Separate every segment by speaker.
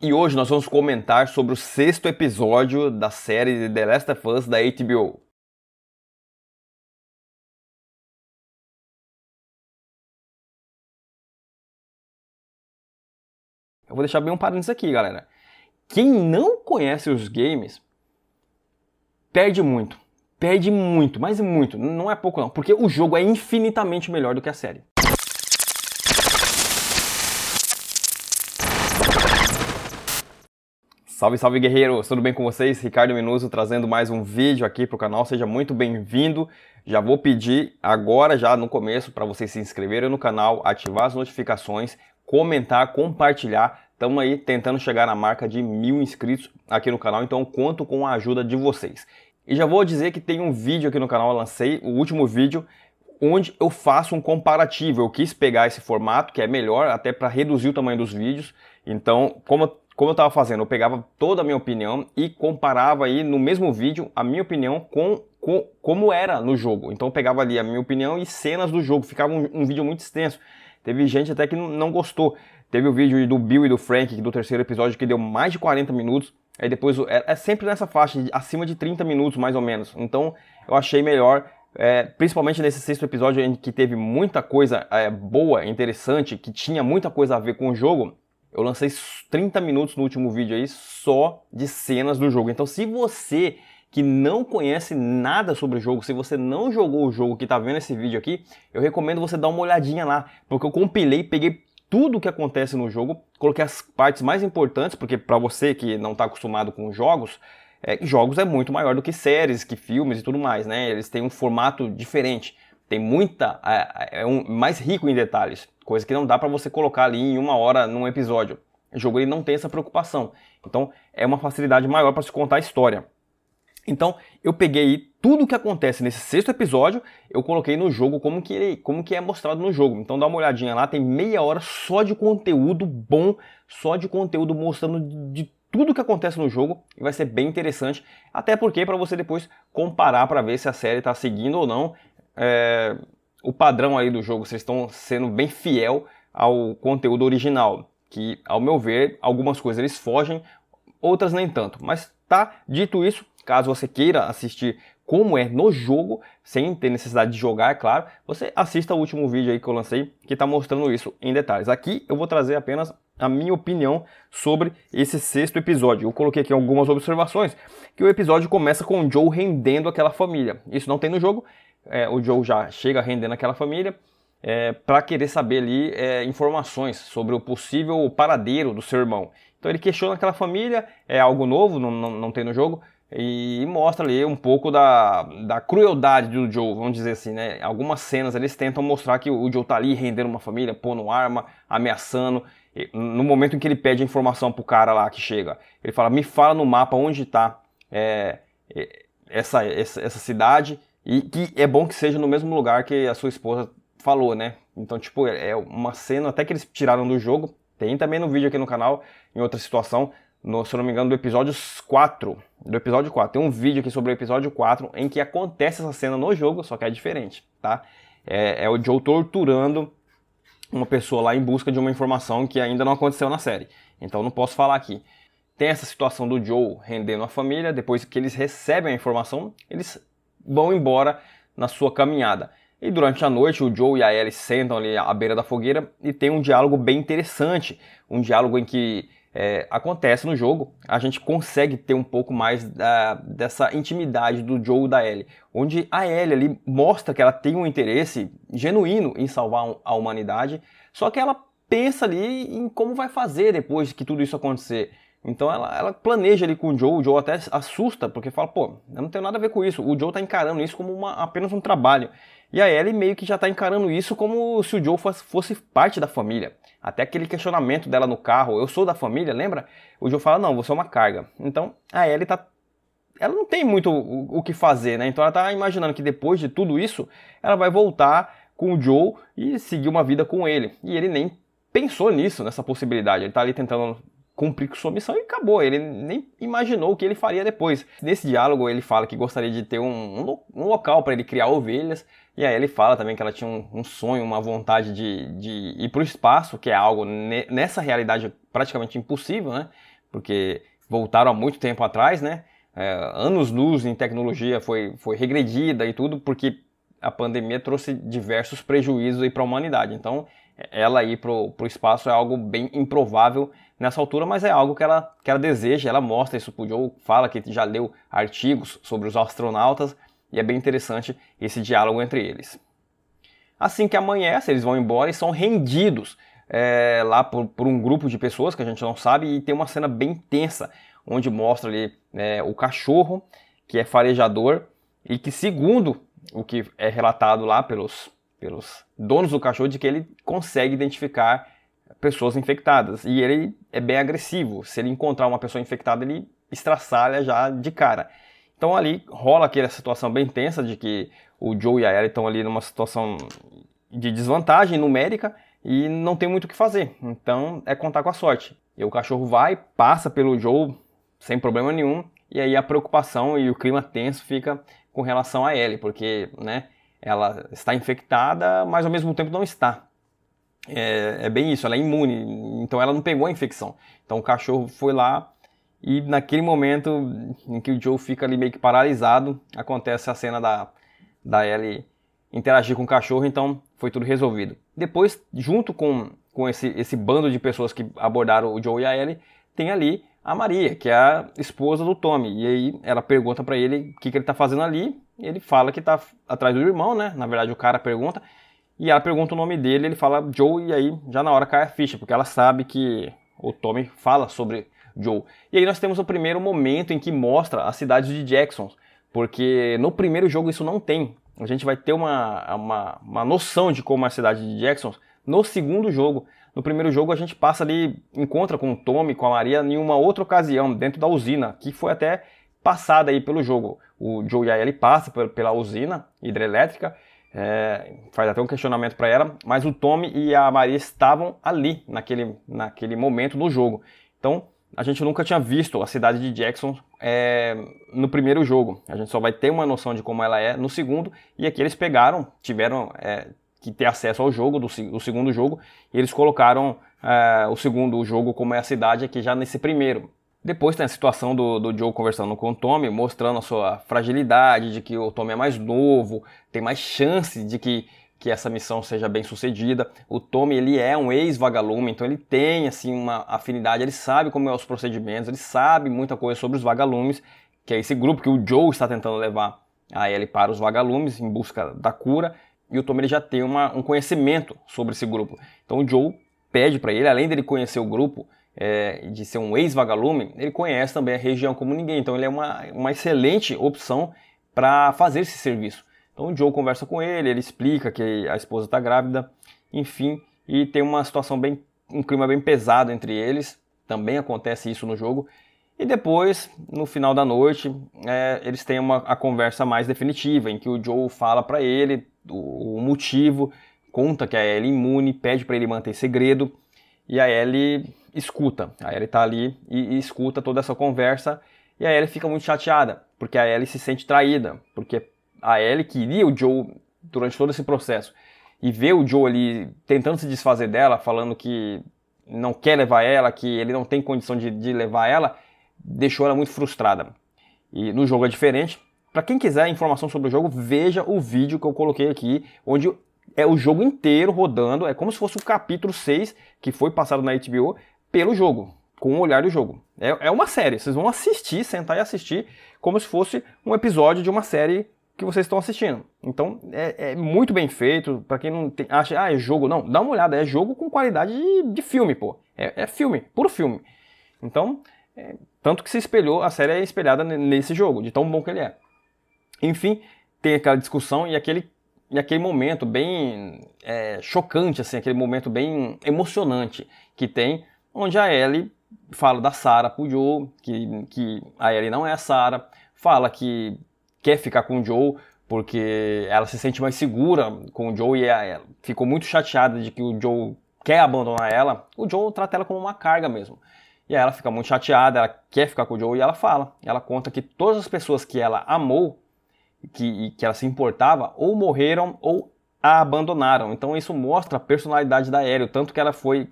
Speaker 1: E hoje nós vamos comentar sobre o 6º episódio da série The Last of Us da HBO. Eu vou deixar bem um parênteses aqui, galera. Quem não conhece os games perde muito. Perde muito, mas muito. Não é pouco não, porque o jogo é infinitamente melhor do que a série. Salve, salve guerreiros! Tudo bem com vocês? Ricardo Minuso trazendo mais um vídeo aqui para o canal. Seja muito bem-vindo. Já vou pedir agora, já no começo, para vocês se inscreverem no canal, ativar as notificações, comentar, compartilhar. Estamos aí tentando chegar na marca de 1000 inscritos aqui no canal, então conto com a ajuda de vocês. E já vou dizer que tem um vídeo aqui no canal, eu lancei o último vídeo, onde eu faço um comparativo. Eu quis pegar esse formato, que é melhor, até para reduzir o tamanho dos vídeos. Então, como eu estava fazendo, eu pegava toda a minha opinião e comparava aí no mesmo vídeo a minha opinião com como era no jogo. Então eu pegava ali a minha opinião e cenas do jogo, ficava um vídeo muito extenso. Teve gente até que não gostou. Teve o vídeo do Bill e do Frank, do 3º episódio, que deu mais de 40 minutos. Aí depois é sempre nessa faixa, acima de 30 minutos mais ou menos. Então eu achei melhor, principalmente nesse 6º episódio em que teve muita coisa boa, interessante, que tinha muita coisa a ver com o jogo. Eu lancei 30 minutos no último vídeo aí só de cenas do jogo. Então se você que não conhece nada sobre o jogo, se você não jogou o jogo que está vendo esse vídeo aqui, eu recomendo você dar uma olhadinha lá, porque eu compilei, peguei tudo o que acontece no jogo, coloquei as partes mais importantes, porque para você que não está acostumado com jogos, jogos é muito maior do que séries, que filmes e tudo mais, né? Eles têm um formato diferente, tem mais rico em detalhes, coisa que não dá para você colocar ali em 1 hora num episódio. O jogo ele não tem essa preocupação, então é uma facilidade maior para se contar a história. Então eu peguei tudo o que acontece nesse 6º episódio, eu coloquei no jogo como que é mostrado no jogo. Então dá uma olhadinha lá, tem meia hora só de conteúdo bom, só de conteúdo mostrando de tudo o que acontece no jogo, e vai ser bem interessante, até porque para você depois comparar para ver se a série está seguindo ou não o padrão aí do jogo, se eles estão sendo bem fiel ao conteúdo original, que ao meu ver, algumas coisas eles fogem, outras nem tanto, mas tá, dito isso, caso você queira assistir como é no jogo, sem ter necessidade de jogar, é claro, você assista o último vídeo aí que eu lancei, que está mostrando isso em detalhes. Aqui eu vou trazer apenas a minha opinião sobre esse 6º episódio. Eu coloquei aqui algumas observações, que o episódio começa com o Joe rendendo aquela família. Isso não tem no jogo, o Joe já chega rendendo aquela família, para querer saber ali informações sobre o possível paradeiro do seu irmão. Então ele questiona aquela família, é algo novo, não tem no jogo, e mostra ali um pouco da crueldade do Joe, vamos dizer assim, né? Algumas cenas eles tentam mostrar que o Joe tá ali rendendo uma família, pondo arma, ameaçando. No momento em que ele pede a informação pro cara lá que chega, ele fala, me fala no mapa onde tá essa cidade, e que é bom que seja no mesmo lugar que a sua esposa falou, né? Então, tipo, é uma cena até que eles tiraram do jogo. Tem também no vídeo aqui no canal, em outra situação, se eu não me engano, do episódio 4. Tem um vídeo aqui sobre o episódio 4, em que acontece essa cena no jogo, só que é diferente, tá? É o Joe torturando uma pessoa lá em busca de uma informação que ainda não aconteceu na série. Então não posso falar aqui. Tem essa situação do Joe rendendo a família, depois que eles recebem a informação, eles vão embora na sua caminhada. E durante a noite o Joe e a Ellie sentam ali à beira da fogueira e tem um diálogo bem interessante. Um diálogo em que acontece no jogo, a gente consegue ter um pouco mais dessa intimidade do Joe e da Ellie. Onde a Ellie ali mostra que ela tem um interesse genuíno em salvar a humanidade, só que ela pensa ali em como vai fazer depois que tudo isso acontecer. Então ela planeja ali com o Joe até assusta, porque fala, pô, eu não tenho nada a ver com isso, o Joe tá encarando isso como apenas um trabalho. E a Ellie meio que já tá encarando isso como se o Joe fosse parte da família. Até aquele questionamento dela no carro, eu sou da família, lembra? O Joe fala, não, você é uma carga. Então a Ellie ela não tem muito o que fazer, né? Então ela tá imaginando que depois de tudo isso, ela vai voltar com o Joe e seguir uma vida com ele. E ele nem pensou nisso, nessa possibilidade. Ele tá ali tentando cumprir sua missão e acabou. Ele nem imaginou o que ele faria depois. Nesse diálogo ele fala que gostaria de ter um local para ele criar ovelhas, e aí ele fala também que ela tinha um sonho, uma vontade de ir para o espaço, que é algo nessa realidade praticamente impossível, né? Porque voltaram há muito tempo atrás, né? Anos-luz em tecnologia foi regredida e tudo, porque a pandemia trouxe diversos prejuízos para a humanidade. Então, ela ir para o espaço é algo bem improvável nessa altura, mas é algo que ela deseja, ela mostra isso pro Joe, fala que já leu artigos sobre os astronautas, e é bem interessante esse diálogo entre eles. Assim que amanhece, eles vão embora e são rendidos lá por um grupo de pessoas que a gente não sabe, e tem uma cena bem tensa, onde mostra ali o cachorro, que é farejador, e que, segundo o que é relatado lá pelos donos do cachorro, de que ele consegue identificar pessoas infectadas, e ele é bem agressivo. Se ele encontrar uma pessoa infectada, ele estraçalha já de cara. Então ali rola aquela situação bem tensa de que o Joe e a Ellie estão ali numa situação de desvantagem numérica e não tem muito o que fazer. Então é contar com a sorte. E o cachorro vai, passa pelo Joe sem problema nenhum, e aí a preocupação e o clima tenso fica com relação a Ellie, porque, né, ela está infectada, mas ao mesmo tempo não está. É bem isso, ela é imune, então ela não pegou a infecção. Então o cachorro foi lá e naquele momento em que o Joe fica ali meio que paralisado, acontece a cena da Ellie interagir com o cachorro, então foi tudo resolvido. Depois, junto com esse bando de pessoas que abordaram o Joe e a Ellie, tem ali a Maria, que é a esposa do Tommy. E aí ela pergunta pra ele o que ele tá fazendo ali. E ele fala que tá atrás do irmão, né? Na verdade o cara pergunta. E ela pergunta o nome dele, ele fala Joe, e aí já na hora cai a ficha, porque ela sabe que o Tommy fala sobre Joe. E aí nós temos o primeiro momento em que mostra a cidade de Jackson, porque no primeiro jogo isso não tem. A gente vai ter uma noção de como é a cidade de Jackson no segundo jogo. No primeiro jogo a gente passa ali, encontra com o Tommy, com a Maria, em uma outra ocasião, dentro da usina, que foi até passada aí pelo jogo. O Joe e a Ellie passam pela usina hidrelétrica, faz até um questionamento para ela, mas o Tommy e a Maria estavam ali, naquele momento do jogo. Então, a gente nunca tinha visto a cidade de Jackson no primeiro jogo. A gente só vai ter uma noção de como ela é no segundo, e aqui eles tiveram que ter acesso ao jogo, do segundo jogo, e eles colocaram o segundo jogo como é a cidade aqui já nesse primeiro. Depois tem a situação do Joe conversando com o Tommy, mostrando a sua fragilidade, de que o Tommy é mais novo, tem mais chance de que essa missão seja bem sucedida. O Tommy, ele é um ex-vagalume, então ele tem assim uma afinidade, ele sabe como é os procedimentos, ele sabe muita coisa sobre os vagalumes, que é esse grupo que o Joe está tentando levar a Ellie para os vagalumes em busca da cura, e o Tommy ele já tem um conhecimento sobre esse grupo. Então o Joe pede para ele, além dele conhecer o grupo, de ser um ex-vagalume, ele conhece também a região como ninguém, então ele é uma excelente opção para fazer esse serviço. Então o Joe conversa com ele explica que a esposa está grávida, enfim, e tem uma situação um clima bem pesado entre eles, também acontece isso no jogo, e depois, no final da noite, eles têm a conversa mais definitiva, em que o Joe fala para ele o motivo, conta que a Ellie é imune, pede para ele manter segredo, e a Ellie escuta. A Ellie tá ali e escuta toda essa conversa, e a Ellie fica muito chateada, porque a Ellie se sente traída, porque a Ellie queria o Joe durante todo esse processo, e ver o Joe ali tentando se desfazer dela, falando que não quer levar ela, que ele não tem condição de levar ela, deixou ela muito frustrada. E no jogo é diferente. Para quem quiser informação sobre o jogo, veja o vídeo que eu coloquei aqui, onde é o jogo inteiro rodando, é como se fosse o capítulo 6 que foi passado na HBO pelo jogo, com o olhar do jogo. É uma série, vocês vão assistir, sentar e assistir como se fosse um episódio de uma série que vocês estão assistindo. Então é muito bem feito, para quem não acha, é jogo, não, dá uma olhada, é jogo com qualidade de filme, pô. É filme, puro filme. Então, tanto que se espelhou, a série é espelhada nesse jogo, de tão bom que ele é. Enfim, tem aquela discussão e aquele momento bem chocante, assim, aquele momento bem emocionante que tem, onde a Ellie fala da Sarah pro Joe, que a Ellie não é a Sarah, fala que quer ficar com o Joe porque ela se sente mais segura com o Joe, e ela ficou muito chateada de que o Joe quer abandonar ela. O Joe trata ela como uma carga mesmo. E aí ela fica muito chateada, ela quer ficar com o Joe e ela conta que todas as pessoas que ela amou, que ela se importava, ou morreram ou a abandonaram. Então isso mostra a personalidade da Ellie, o tanto que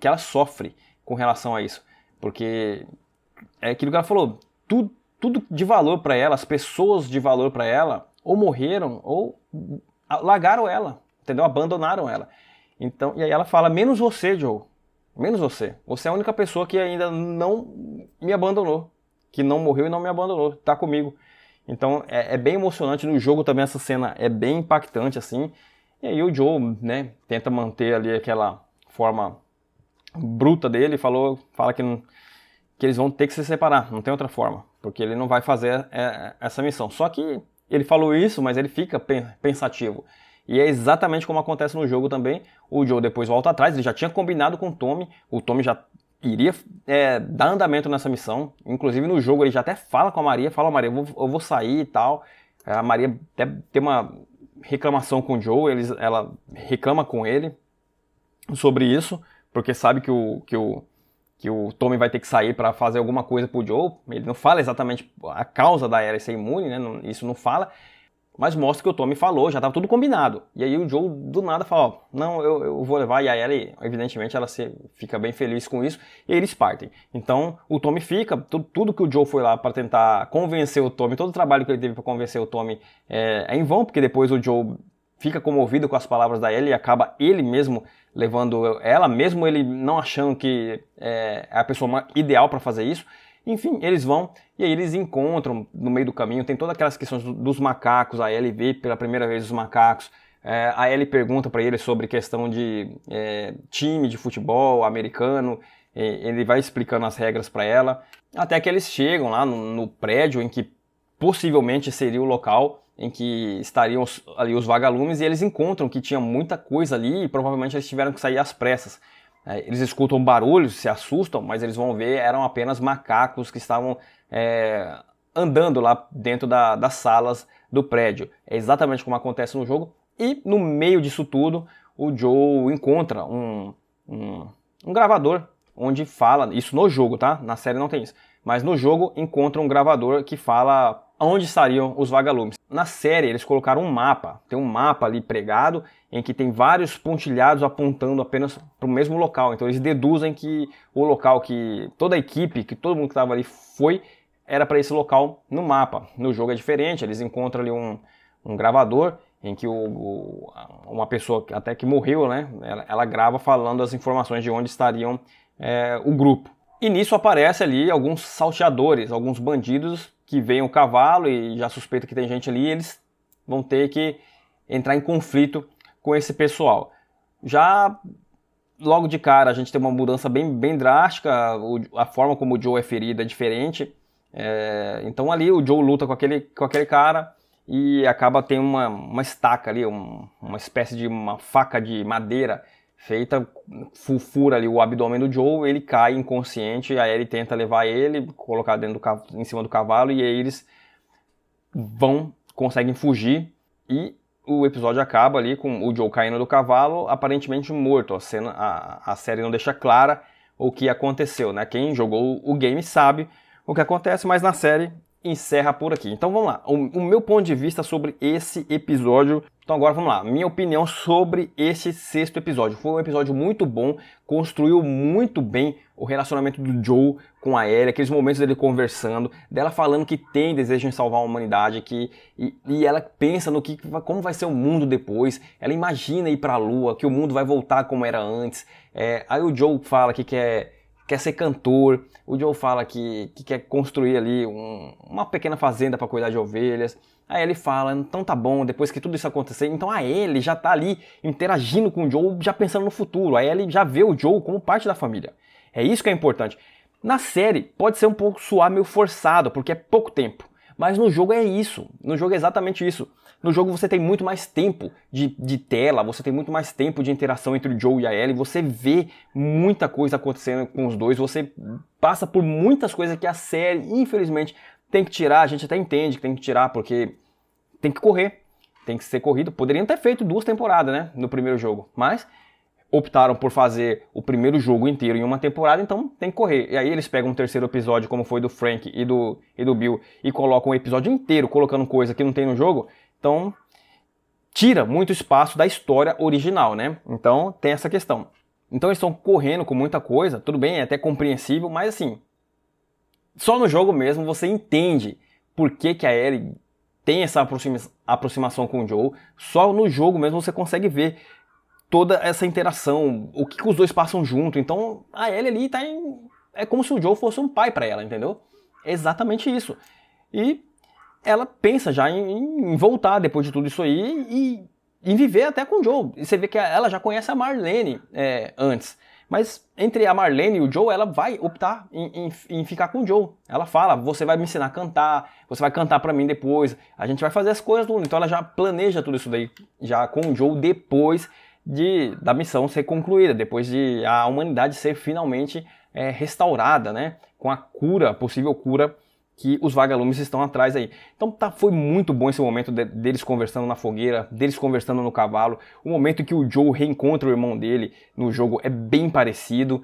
Speaker 1: ela sofre com relação a isso. Porque é aquilo que ela falou, tudo de valor para ela, as pessoas de valor para ela, ou morreram ou largaram ela, entendeu? Abandonaram ela. Então, e aí ela fala, menos você, Joe. Menos você. Você é a única pessoa que ainda não me abandonou. Que não morreu e não me abandonou. Tá comigo. Então é bem emocionante. No jogo também essa cena é bem impactante, assim. E aí o Joe, né, tenta manter ali aquela forma bruta dele. Fala que eles vão ter que se separar. Não tem outra forma. Porque ele não vai fazer essa missão. Só que ele falou isso, mas ele fica pensativo. E é exatamente como acontece no jogo também. O Joe depois volta atrás, ele já tinha combinado com o Tommy já iria dar andamento nessa missão. Inclusive no jogo ele já até fala com a Maria, Maria, eu vou sair e tal. A Maria até tem uma reclamação com o Joe, ela reclama com ele sobre isso, porque sabe que o Tommy vai ter que sair para fazer alguma coisa pro Joe. Ele não fala exatamente a causa da Ellie ser imune, né? Isso não fala. Mas mostra que o Tommy falou, já estava tudo combinado. E aí o Joe do nada fala, ó, não, eu vou levar. E aí ela, evidentemente, ela fica bem feliz com isso. E eles partem. Então o Tommy fica, tudo que o Joe foi lá para tentar convencer o Tommy, todo o trabalho que ele teve para convencer o Tommy é em vão, porque depois o Joe fica comovido com as palavras da Ellie e acaba ele mesmo levando ela, mesmo ele não achando que é a pessoa ideal para fazer isso. Enfim, eles vão e aí eles encontram no meio do caminho, tem todas aquelas questões dos macacos, a Ellie vê pela primeira vez os macacos, a Ellie pergunta para ele sobre questão de time de futebol americano, ele vai explicando as regras para ela, até que eles chegam lá no prédio em que possivelmente seria o local em que estariam ali os vagalumes e eles encontram que tinha muita coisa ali e provavelmente eles tiveram que sair às pressas. Eles escutam barulhos, se assustam, mas eles vão ver, eram apenas macacos que estavam andando lá dentro das salas do prédio. É exatamente como acontece no jogo. E no meio disso tudo, o Joe encontra um gravador onde fala, isso no jogo, tá? Na série não tem isso. Mas no jogo encontra um gravador que fala onde estariam os vagalumes. Na série eles colocaram um mapa, tem um mapa ali pregado em que tem vários pontilhados apontando apenas para o mesmo local. Então eles deduzem que o local que toda a equipe, que todo mundo que estava ali foi, era para esse local no mapa. No jogo é diferente, eles encontram ali um gravador em que uma pessoa até que morreu, né? Ela grava falando as informações de onde estariam o grupo. E nisso aparece ali alguns salteadores, alguns bandidos que veem o cavalo e já suspeita que tem gente ali, e eles vão ter que entrar em conflito com esse pessoal. Já logo de cara a gente tem uma mudança bem drástica, a forma como o Joe é ferido é diferente. Então ali o Joe luta com aquele cara e acaba tendo uma estaca ali, uma espécie de uma faca de madeira feita, fura ali o abdômen do Joe, ele cai inconsciente, aí ele tenta levar ele, colocar em cima do cavalo, e aí eles conseguem fugir, e o episódio acaba ali com o Joe caindo do cavalo, aparentemente morto. A série não deixa clara o que aconteceu, né? Quem jogou o game sabe o que acontece, mas na série encerra por aqui. Então vamos lá, o meu ponto de vista sobre esse episódio. Então agora vamos lá, minha opinião sobre esse sexto episódio. Foi um episódio muito bom, construiu muito bem o relacionamento do Joe com a Ellie, aqueles momentos dele conversando, dela falando que tem desejo em salvar a humanidade, e ela pensa no como vai ser o mundo depois, ela imagina ir para a Lua, que o mundo vai voltar como era antes. Aí o Joe fala que quer ser cantor, o Joe fala que quer construir ali uma pequena fazenda para cuidar de ovelhas. Aí ele fala, então tá bom, depois que tudo isso acontecer, então a Ellie já tá ali interagindo com o Joe, já pensando no futuro. A Ellie já vê o Joe como parte da família. É isso que é importante. Na série pode ser um pouco suar meio forçado, porque é pouco tempo. Mas no jogo é isso, no jogo é exatamente isso. No jogo você tem muito mais tempo de tela, você tem muito mais tempo de interação entre o Joe e a Ellie, você vê muita coisa acontecendo com os dois, você passa por muitas coisas que a série, infelizmente, tem que tirar. A gente até entende que tem que tirar, porque tem que correr, tem que ser corrido. Poderiam ter feito 2 temporadas, né, no primeiro jogo, mas optaram por fazer o primeiro jogo inteiro em uma temporada, então tem que correr. E aí eles pegam um terceiro episódio, como foi do Frank e do Bill, e colocam um episódio inteiro colocando coisa que não tem no jogo, então tira muito espaço da história original, né? Então tem essa questão. Então eles estão correndo com muita coisa, tudo bem, é até compreensível, mas assim, só no jogo mesmo você entende por que a Ellie tem essa aproximação com o Joel, só no jogo mesmo você consegue ver toda essa interação, o que os dois passam junto. Então a Ellie ali é como se o Joel fosse um pai para ela, entendeu? É exatamente isso. E ela pensa já em voltar depois de tudo isso aí e em viver até com o Joel. E você vê que ela já conhece a Marlene antes. Mas entre a Marlene e o Joel, ela vai optar em ficar com o Joel. Ela fala, você vai me ensinar a cantar, você vai cantar pra mim depois, a gente vai fazer as coisas do mundo. Então ela já planeja tudo isso daí já com o Joel depois da missão ser concluída, depois de a humanidade ser finalmente restaurada, né? Com a cura, possível cura que os vagalumes estão atrás aí. Então foi muito bom esse momento deles conversando na fogueira, deles conversando no cavalo. O momento que o Joe reencontra o irmão dele no jogo é bem parecido.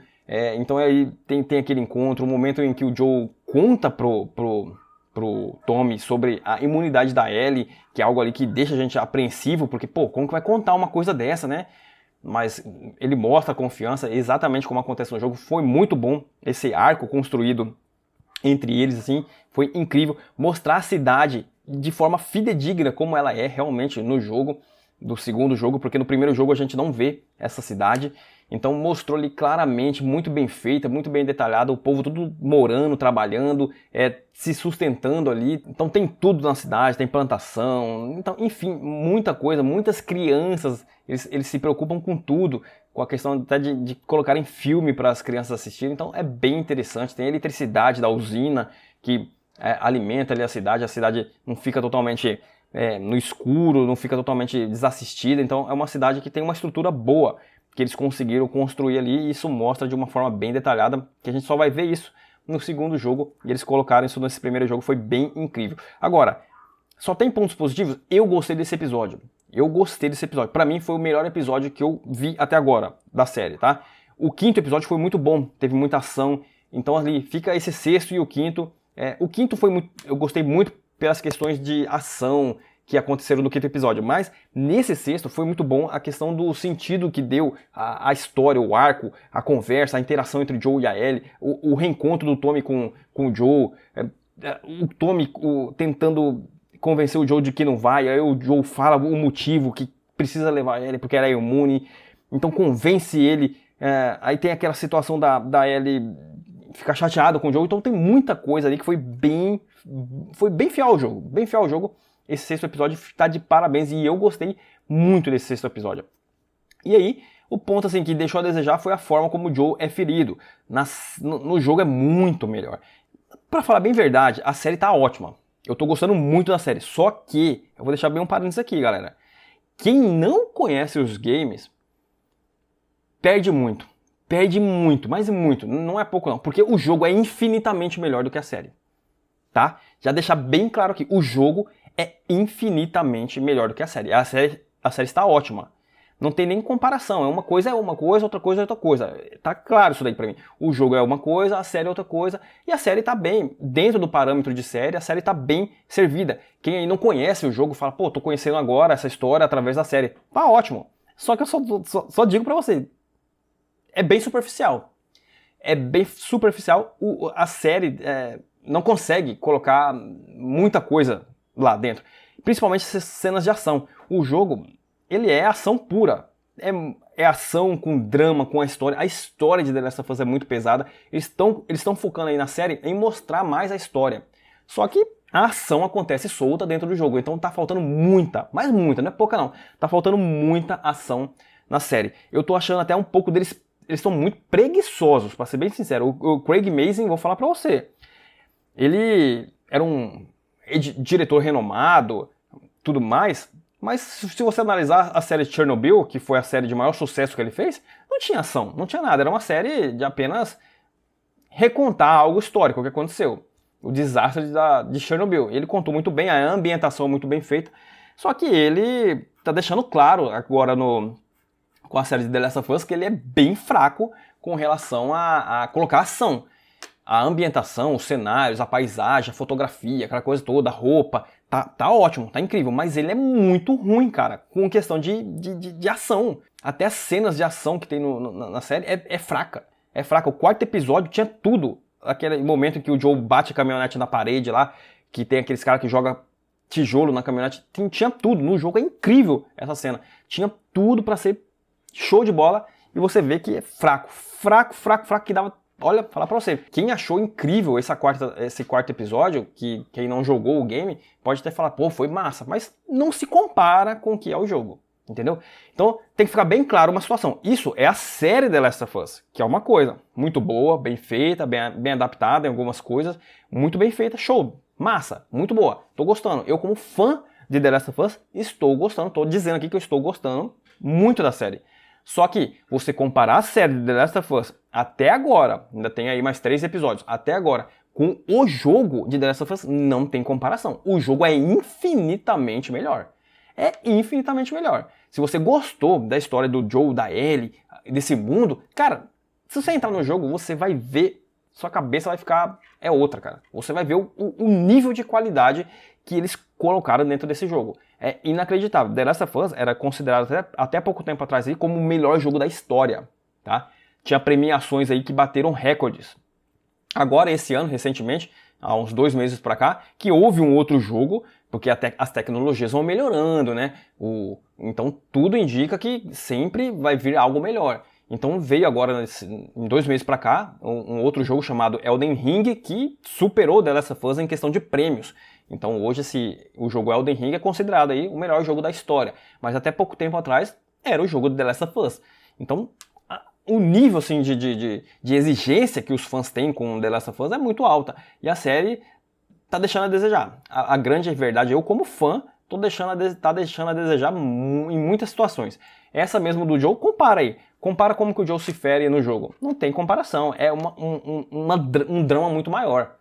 Speaker 1: Então aí tem aquele encontro, o momento em que o Joe conta pro Tommy sobre a imunidade da Ellie, que é algo ali que deixa a gente apreensivo, porque, pô, como que vai contar uma coisa dessa, né? Mas ele mostra a confiança, exatamente como acontece no jogo. Foi muito bom esse arco construído entre eles, assim, foi incrível. Mostrar a cidade de forma fidedigna como ela é realmente no jogo, do segundo jogo, porque no primeiro jogo a gente não vê essa cidade. Então mostrou ali claramente, muito bem feita, muito bem detalhada, o povo tudo morando, trabalhando, se sustentando ali. Então tem tudo na cidade, tem plantação, então, enfim, muita coisa, muitas crianças, eles se preocupam com tudo, com a questão até de colocarem filme para as crianças assistirem. Então é bem interessante, tem a eletricidade da usina que alimenta ali a cidade não fica totalmente no escuro, não fica totalmente desassistida. Então é uma cidade que tem uma estrutura boa, que eles conseguiram construir ali, e isso mostra de uma forma bem detalhada, que a gente só vai ver isso no segundo jogo, e eles colocaram isso nesse primeiro jogo, foi bem incrível. Agora, só tem pontos positivos? Eu gostei desse episódio. Pra mim foi o melhor episódio que eu vi até agora da série, tá? O quinto episódio foi muito bom, teve muita ação, então ali fica esse sexto e o quinto. O quinto foi muito, eu gostei muito pelas questões de ação que aconteceram no quinto episódio, mas nesse sexto foi muito bom a questão do sentido que deu a história, o arco, a conversa, a interação entre o Joe e a Ellie, o reencontro do Tommy com o Joe, o Tommy tentando convencer o Joe de que não vai, aí o Joe fala o motivo que precisa levar a Ellie porque ela é imune, então convence ele, aí tem aquela situação da Ellie ficar chateada com o Joe, então tem muita coisa ali que foi bem fiel ao jogo, Esse sexto episódio está de parabéns e eu gostei muito desse sexto episódio. E aí, o ponto assim que deixou a desejar foi a forma como o Joe é ferido. No jogo é muito melhor. Pra falar bem verdade, a série tá ótima. Eu tô gostando muito da série. Só que, eu vou deixar bem um parênteses aqui, galera. Quem não conhece os games, perde muito. Mas muito. Não é pouco não. Porque o jogo é infinitamente melhor do que a série. Tá? Já deixar bem claro aqui. O jogo é infinitamente melhor do que a série. A série está ótima. Não tem nem comparação. Uma coisa, outra coisa é outra coisa. Tá claro isso daí pra mim. O jogo é uma coisa, a série é outra coisa. E a série tá bem. Dentro do parâmetro de série, a série tá bem servida. Quem aí não conhece o jogo fala, pô, tô conhecendo agora essa história através da série. Tá ótimo. Só que eu só digo pra você. É bem superficial. A série não consegue colocar muita coisa lá dentro, principalmente essas cenas de ação. O jogo, ele é ação pura, é ação com drama, com a história de The Last of Us é muito pesada, eles estão focando aí na série em mostrar mais a história, só que a ação acontece solta dentro do jogo, então tá faltando muita, não é pouca não, tá faltando muita ação na série. Eu tô achando até um pouco deles, eles estão muito preguiçosos, pra ser bem sincero. O Craig Mazin, vou falar pra você, ele era um diretor renomado, tudo mais, mas se você analisar a série Chernobyl, que foi a série de maior sucesso que ele fez, não tinha ação, não tinha nada, era uma série de apenas recontar algo histórico que aconteceu, o desastre de Chernobyl. Ele contou muito bem, a ambientação muito bem feita, só que ele tá deixando claro agora com a série de The Last of Us, que ele é bem fraco com relação a colocar ação. A ambientação, os cenários, a paisagem, a fotografia, aquela coisa toda, a roupa, tá ótimo, tá incrível, mas ele é muito ruim, cara, com questão de ação. Até as cenas de ação que tem na série é fraca. É fraca. O quarto episódio tinha tudo. Aquele momento em que o Joe bate a caminhonete na parede lá, que tem aqueles caras que jogam tijolo na caminhonete, tinha tudo. No jogo é incrível essa cena. Tinha tudo pra ser show de bola e você vê que é fraco, que dava... Olha, falar pra você, quem achou incrível esse quarto episódio, que quem não jogou o game, pode até falar, pô, foi massa, mas não se compara com o que é o jogo, entendeu? Então tem que ficar bem claro uma situação. Isso é a série The Last of Us, que é uma coisa muito boa, bem feita, bem adaptada em algumas coisas, muito bem feita, show, massa, muito boa, tô gostando. Eu como fã de The Last of Us, estou gostando, tô dizendo aqui que eu estou gostando muito da série. Só que você comparar a série de The Last of Us até agora, ainda tem aí mais 3 episódios, até agora, com o jogo de The Last of Us, não tem comparação. O jogo é infinitamente melhor. É infinitamente melhor. Se você gostou da história do Joe, da Ellie, desse mundo, cara, se você entrar no jogo, você vai ver, sua cabeça vai ficar... é outra, cara. Você vai ver o nível de qualidade que eles colocaram dentro desse jogo. É inacreditável. The Last of Us era considerado até pouco tempo atrás aí como o melhor jogo da história, tá? Tinha premiações aí que bateram recordes. Agora, esse ano, recentemente, há uns 2 meses pra cá, que houve um outro jogo, porque as tecnologias vão melhorando, né? Então tudo indica que sempre vai vir algo melhor. Então veio agora, em 2 meses pra cá, um outro jogo chamado Elden Ring, que superou The Last of Us em questão de prêmios. Então hoje o jogo Elden Ring é considerado aí o melhor jogo da história. Mas até pouco tempo atrás era o jogo de The Last of Us. Então o nível assim, de exigência que os fãs têm com The Last of Us é muito alta. E a série tá deixando a desejar. A grande verdade, eu como fã, tá deixando a desejar em muitas situações. Essa mesmo do Joe, compara aí. Compara como que o Joe se fere no jogo. Não tem comparação. É um drama muito maior.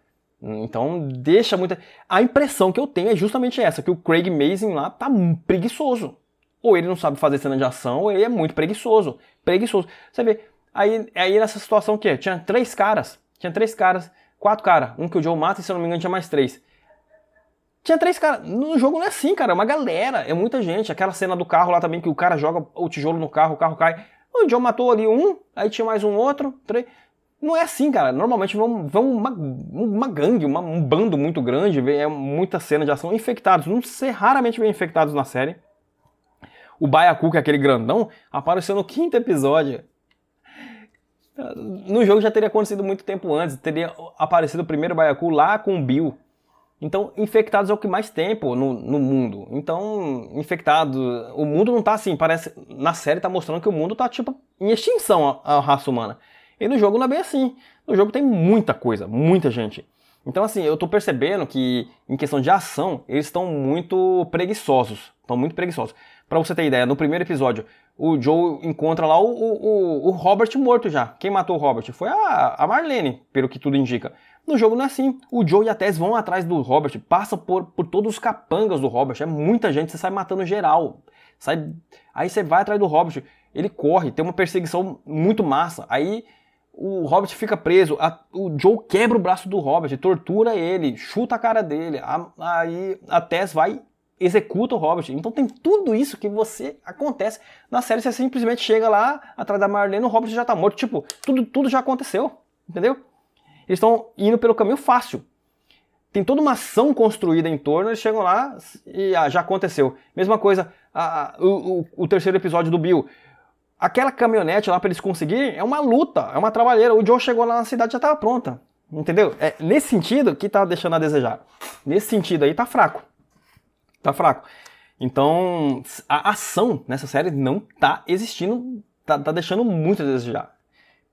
Speaker 1: Então deixa muita... A impressão que eu tenho é justamente essa, que o Craig Mazin lá tá preguiçoso. Ou ele não sabe fazer cena de ação, ou ele é muito preguiçoso. Preguiçoso. Você vê, aí nessa situação o quê? Tinha 3 caras. 4 caras. Um que o Joe mata e se eu não me engano tinha mais 3. Tinha 3 caras. No jogo não é assim, cara. É uma galera. É muita gente. Aquela cena do carro lá também, que o cara joga o tijolo no carro, o carro cai. O Joe matou ali um, aí tinha mais um outro, 3... Não é assim, cara. Normalmente vão uma gangue, um bando muito grande, é muita cena de ação, infectados. Não sei, raramente vem infectados na série. O Baiacu, que é aquele grandão, apareceu no 5º episódio. No jogo já teria acontecido muito tempo antes. Teria aparecido o primeiro Baiacu lá com o Bill. Então, infectados é o que mais tem, pô, no mundo. Então, infectados... O mundo não tá assim, parece... Na série tá mostrando que o mundo tá, tipo, em extinção, a raça humana. E no jogo não é bem assim. No jogo tem muita coisa, muita gente. Então assim, eu tô percebendo que em questão de ação, eles estão muito preguiçosos. Pra você ter ideia, no primeiro episódio, o Joe encontra lá o Robert morto já. Quem matou o Robert? Foi a Marlene, pelo que tudo indica. No jogo não é assim. O Joe e a Tess vão atrás do Robert, passam por todos os capangas do Robert. É muita gente, você sai matando geral. Aí você vai atrás do Robert, ele corre, tem uma perseguição muito massa. Aí... o Robert fica preso, o Joe quebra o braço do Robert, tortura ele, chuta a cara dele, aí a Tess vai e executa o Robert. Então tem tudo isso que acontece na série, você simplesmente chega lá atrás da Marlene, o Robert já tá morto, tipo, tudo já aconteceu, entendeu? Eles estão indo pelo caminho fácil. Tem toda uma ação construída em torno, eles chegam lá e já aconteceu. Mesma coisa, o 3º episódio do Bill. Aquela caminhonete lá pra eles conseguirem é uma luta, é uma trabalheira. O Joe chegou lá na cidade e já tava pronta. Entendeu? É nesse sentido que tá deixando a desejar. Nesse sentido aí tá fraco. Tá fraco. Então, a ação nessa série não tá existindo, tá deixando muito a desejar.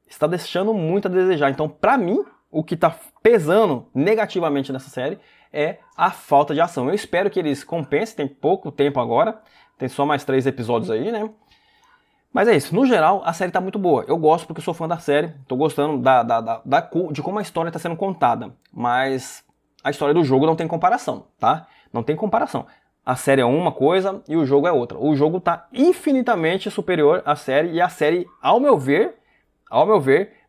Speaker 1: Está deixando muito a desejar. Então, pra mim, o que tá pesando negativamente nessa série é a falta de ação. Eu espero que eles compensem, tem pouco tempo agora. Tem só mais 3 episódios aí, né? Mas é isso, no geral a série tá muito boa. Eu gosto porque eu sou fã da série, tô gostando de como a história tá sendo contada. Mas a história do jogo não tem comparação, tá? Não tem comparação. a série é uma coisa e o jogo é outra. O jogo está infinitamente superior à série e a série, ao meu ver,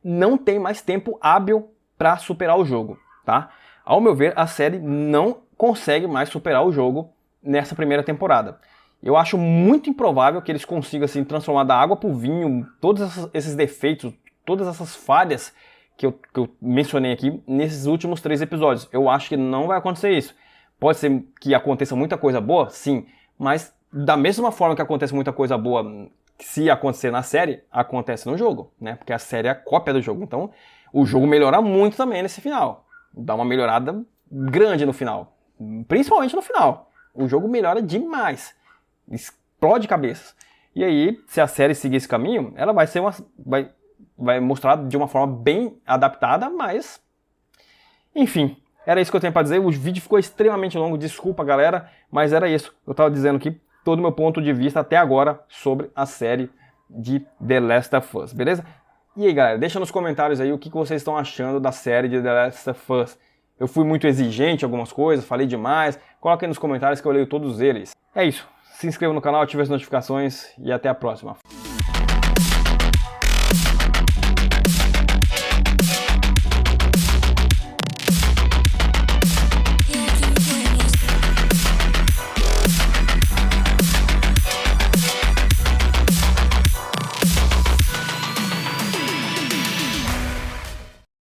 Speaker 1: não tem mais tempo hábil para superar o jogo, tá? Ao meu ver, a série não consegue mais superar o jogo nessa primeira temporada. Eu acho muito improvável que eles consigam assim, transformar da água para o vinho todos esses defeitos, todas essas falhas que eu mencionei aqui nesses últimos 3 episódios. Eu acho que não vai acontecer isso. Pode ser que aconteça muita coisa boa? Sim. Mas da mesma forma que acontece muita coisa boa, se acontecer na série, acontece no jogo, né? Porque a série é a cópia do jogo. Então, o jogo melhora muito também nesse final. Dá uma melhorada grande no final. Principalmente no final. O jogo melhora demais. Explode cabeças. E aí, se a série seguir esse caminho, ela vai ser vai mostrar de uma forma bem adaptada, mas... Enfim, era isso que eu tenho para dizer. O vídeo ficou extremamente longo, desculpa galera, mas era isso. Eu estava dizendo aqui todo o meu ponto de vista até agora sobre a série de The Last of Us, beleza? E aí galera, deixa nos comentários aí o que vocês estão achando da série de The Last of Us. Eu fui muito exigente em algumas coisas, falei demais. Coloca aí nos comentários que eu leio todos eles. É isso. Se inscreva no canal, ative as notificações e até a próxima.